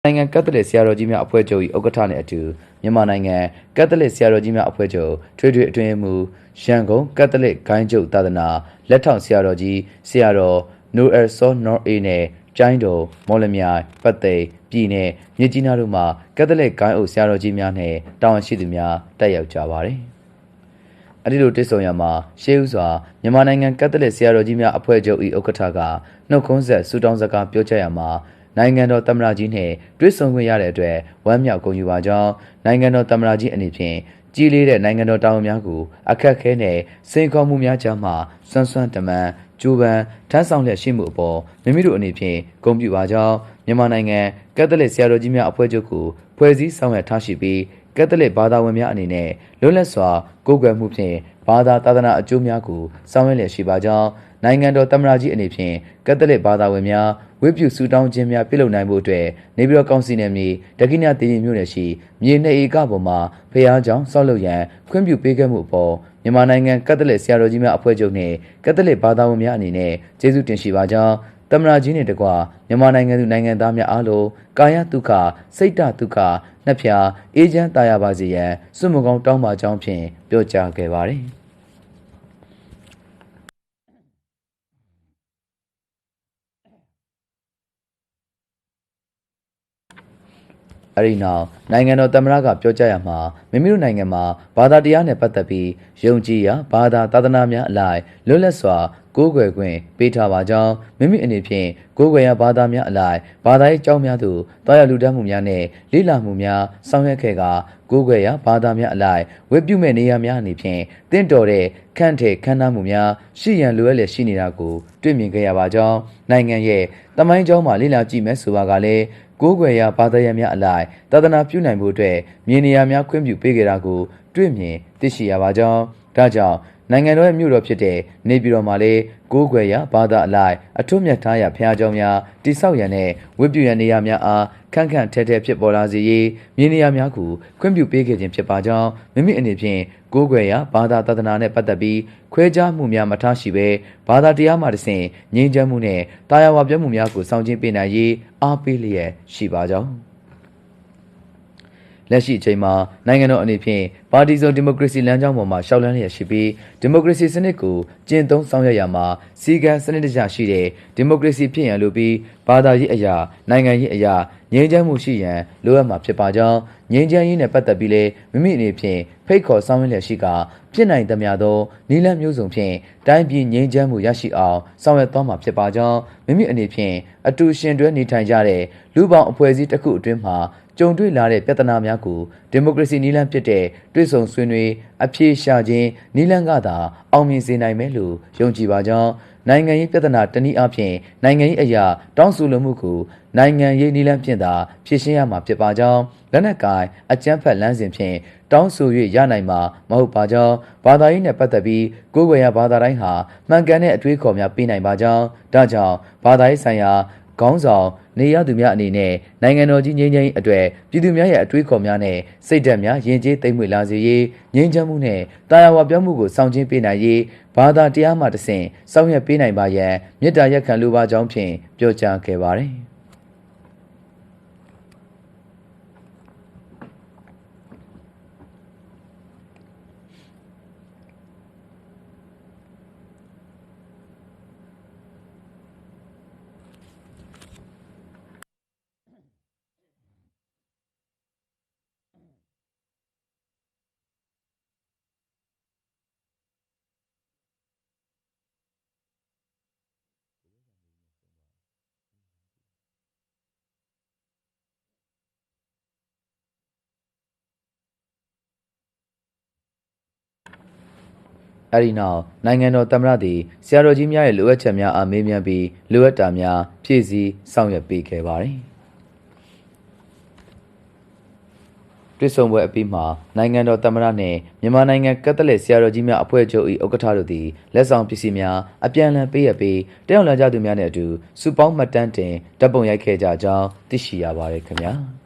နိုင်ငံကက်သလစ်ဆရာတော်ကြီးများအဖွဲ့ချုပ်၏ဥက္ကဋ္ဌနှင့်အတူမြန်မာနိုင်ငံကက်သလစ်ဆရာတော်ကြီးများအဖွဲ့ချုပ်ထွေထွေအတွင်းမှုရန်ကုန်ကက်သလစ်ဂိုင်းချုပ်သာသနာလက်ထောက်ဆရာတော်ကြီးဆရာတော်နိုအယ်ဆောနော်အေးနဲ့ကျိုင်းတော်မော်လမြိုင်ပတ်သိမ်ပြည်နယ်မြစ်ကြီးနားတို့မှကက်သလစ်ဂိုင်းအုပ်ဆရာတော်ကြီးများနဲ့တာဝန်ရှိသူများတက်ရောက်ကြပါတယ်။အဲဒီလိုတည်ဆုံရမှာရှေးဥစွာမြန်မာနိုင်ငံကက်သလစ်ဆရာတော်ကြီးများအဖွဲ့ချုပ်၏ဥက္ကဋ္ဌကနှုတ်ခွန်းဆက်ဆုတောင်းစကားပြောကြားရမှာနိုင်ငံတော်သမ္မတကြီးနှင့်တွေ့ဆုံခွင့်ရတဲ့အတွက်ဝမ်းမြောက်ဂုဏ်ယူပါကြောင်းနိုင်ငံတော်သမ္မတကြီးအနေဖြင့်ကြီးလေးတဲ့နိုင်ငံတော်တာဝန်များကိုအခက်ခဲနဲ့စိန်ခေါ်မှုများကြားမှစွမ်းစွမ်းတမန်ကျိုးပန်းထမ်းဆောင်လျက်ရှိမှုအပေါ်မိမိတို့အနေဖြင့်ဂုဏ်ပြုပါကြောင်းမြန်မာနိုင်ငံကက်သလစ်ဆရာတော်ကြီးများအဖွဲ့ချုပ်ကိုဖွဲ့စည်းဆောင်ရွက်ထားရှိပြီးကက်သလစ်ဘာသာဝင်များအနေနဲ့လွတ်လပ်စွာကိုးကွယ်မှုဖြင့်ဘာသာသာသနာအကျိုးများကိုဆောင်ရွက်လျက်ရှိပါကြောင်းနိုင်ငံတော်သမ္မတကြီးအနေဖြင့်ကက်သလစ်ဘာသာဝင်များဝိပုစုတောင်းခြင်းများပြုလုပ်နိုင်ဖို့အတွက်နေပြည်တော်ကောင်စီနယ်မြေဒက္ခိဏသီရိမြို့နယ်ရှိမြေနေဧကပေါ်မှာဖျားကြောင်ဆောက်လုပ်ရန်ခွင့်ပြုပေးခဲ့မှုအပေါ်မြန်မာနိုင်ငံကက်သလစ်ဆရာတော်ကြီးများအဖွဲ့ချုပ်နှင့်ကက်သလစ်ဘာသာဝင်များအနေနဲ့ကျေးဇူးတင်ရှိပါကြောင်းသမ္မတကြီးနှင့်တကွမြန်မာနိုင်ငံသူနိုင်ငံသားများအားလုံးကာယဒုက္ခစိတ်တဒုက္ခနှက်ဖျားအေးချမ်းသာယာပါစေရန်စွန့်မကောင်းတောင်းပါကြောင်းဖြင့်ပြောကြားခဲ့ပါတယ်အဲဒီနောက်နိုင်ငံတော်သမ္မတကပြောကြားရမှာမိမိတို့နိုင်ငံမှာဘာသာတရားနဲ့ပတ်သက်ပြီးယုံကြည်ရာဘာသာသာသနာများအလိုက်လွတ်လပ်စွာကိုးကွယ်ခွင့်ပေးထားပါကြောင်းမိမိအနေဖြင့်ကိုးကွယ်ရာဘာသာများအလိုက်ဘာသာရေးအကြောင်းများသို့တွားရောက်လူတန်းမှုများနဲ့လေ့လာမှုများဆောင်ရွက်ခဲ့ကာကိုးကွယ်ရာဘာသာများအလိုက်ဝတ်ပြုမဲ့နေရာများအနေဖြင့်တင့်တော်တဲ့ခန့်ထည်ခမ်းနားမှုများရှိရန်လိုအပ်လျက်ရှိနေတာကိုတွေ့မြင်ခဲ့ရပါကြောင်းနိုင်ငံရဲ့တမိုင်းကြောင်းမှာလေ့လာကြည့်မယ်ဆိုပါကလည်းကိုးကွယ်ရာဘာသာရပ်များအလိုက်သာသနာပြုနိုင်မှုအတွက်မြေနေရာများခွင့်ပြုပေးခဲ့တာကိုတွေ့မြင်သိရှိရပါကြောင်းဒါကြောင့်နိုင်ငံတော်ရဲ့မြို့တော်ဖြစ်တဲ့နေပြည်တော်မှာလည်းကိုးကွယ်ရာဘာသာအလိုက်အထွတ်မြတ်ထားရာဘုရားကျောင်းများတည်ဆောက်ရန်နဲ့ဝတ်ပြုရန်နေရာများအားခန့်ခန့်ထဲထဲဖြစ်ပေါ်လာစေရေးမြေနေရာများကိုခွင့်ပြုပေးခဲ့ခြင်းဖြစ်ပါကြောင်းမိမိအနေဖြင့်ကိုးကွယ်ရာဘာသာသာသနာနဲ့ပတ်သက်ပြီးခွဲခြားမှုများမထားရှိဘဲဘာသာတရားမှတစ်ဆင့်ငြိမ်းချမ်းမှုနဲ့တာယာဝပြောမှုများကိုဆောင်ကျဉ်ပေးနိုင်ရေးအားပေးလျက်ရှိပါကြောင်းလက်ရှိအချိန်မှာနိုင်ငံတော်အနေဖြင့်ပါတီစုံဒီမိုကရေစီလမ်းကြောင်းပေါ်မှာရှောက်လန်းလျက်ရှိပြီးဒီမိုကရေစီစနစ်ကိုကျင့်သုံးဆောင်ရွက်ရမှာစီကံစနစ်တကျရှိတဲ့ဒီမိုကရေစီဖြစ်ရန်လိုပြီးဘာသာရေးအရာနိုင်ငံရေးအရာငြိမ်းချမ်းမှုရှိရန်လိုအပ်မှာဖြစ်ပါကြောင်းငြိမ်းချမ်းရေးနဲ့ပတ်သက်ပြီးလည်းမိမိအနေဖြင့်ဖိတ်ခေါ်ဆောင်ရွက်လျက်ရှိကဖြစ်နိုင်သမျှသောနည်းလမ်းမျိုးစုံဖြင့်တိုင်းပြည်ငြိမ်းချမ်းမှုရရှိအောင်ဆောင်ရွက်သွားမှာဖြစ်ပါကြောင်းမိမိအနေဖြင့်အတူရှင်တွဲနေထိုင်ကြတဲ့လူပေါင်းအဖွဲ့အစည်းတစ်ခုအတွင်းမှာကြုံတွေ့လာတဲ့ပြဿနာများကိုဒီမိုကရေစီနည်းလမ်းဖြစ်တဲ့တွေ့ဆုံဆွေးနွေးအပြေရှာခြင်းနည်းလမ်းကသာအောင်မြင်စေနိုင်မယ်လို့ယုံကြည်ပါကြောင်းနိုင်ငံရေးပြဿနာတနည်းအားဖြင့်နိုင်ငံရေးအရာတောင်းဆိုလိုမှုကိုနိုင်ငံရေးနည်းလမ်းဖြင့်သာဖြေရှင်းရမှာဖြစ်ပါကြောင်းလက်နက်ကိုင်အကြမ်းဖက်လမ်းစဉ်ဖြင့်တောင်းဆို၍ရနိုင်မှာမဟုတ်ပါကြောင်းဘာသာရေးနဲ့ပတ်သက်ပြီးကိုယ်ွယ်ရာဘာသာတိုင်းဟာမှန်ကန်တဲ့အတွေးခေါ်များပေးနိုင်ပါကြောင်းဒါကြောင့်ဘာသာရေးဆိုင်ရာခေါင်းဆောင်နေရသူများအနေနဲ့နိုင်ငံတော်ကြီးငြိမ်းချမ်းရေးအတွက်ပြည်သူများရဲ့အတွေးခေါ်များနဲ့စိတ်ဓာတ်များယဉ်ကျေးသိမ့်မွေ့လာစေရေးငြိမ်းချမ်းမှုနဲ့တာယာဝပြောမှုကိုဆောင်ကျဉ်ပေးနိုင်ရေးဘာသာတရားမှတစ်ဆင့်ဆောင်ရွက်ပေးနိုင်ပါရန်မေတ္တာရက်ခံလိုပါကြောင်းဖြင့်ပြောကြားခဲ့ပါတယ်အဲဒီနောက်နိုင်ငံတော်သမ္မတသည်ဆရာတော်ကြီးများရဲ့လိုအပ်ချက်များအားမေးမြန်းပြီးလိုအပ်တာများဖြည့်ဆည်းဆောင်ရွက်ပေးခဲ့ပါတယ်တွေ့ဆုံပွဲအပြီးမှာနိုင်ငံတော်သမ္မတနှင့်မြန်မာနိုင်ငံကက်သလစ်ဆရာတော်ကြီးများအဖွဲ့ချုပ်၏ဥက္ကဋ္ဌတို့သည်လက်ဆောင်ပစ္စည်းများအပြန်အလှန်ပေးအပ်ပြီးတက်ရောက်လာကြသူများနဲ့အတူစုပေါင်းမှတ်တမ်းတင်ဓာတ်ပုံရိုက်ခဲ့ကြကြောင်းသိရှိရပါတယ်ခင်ဗျာ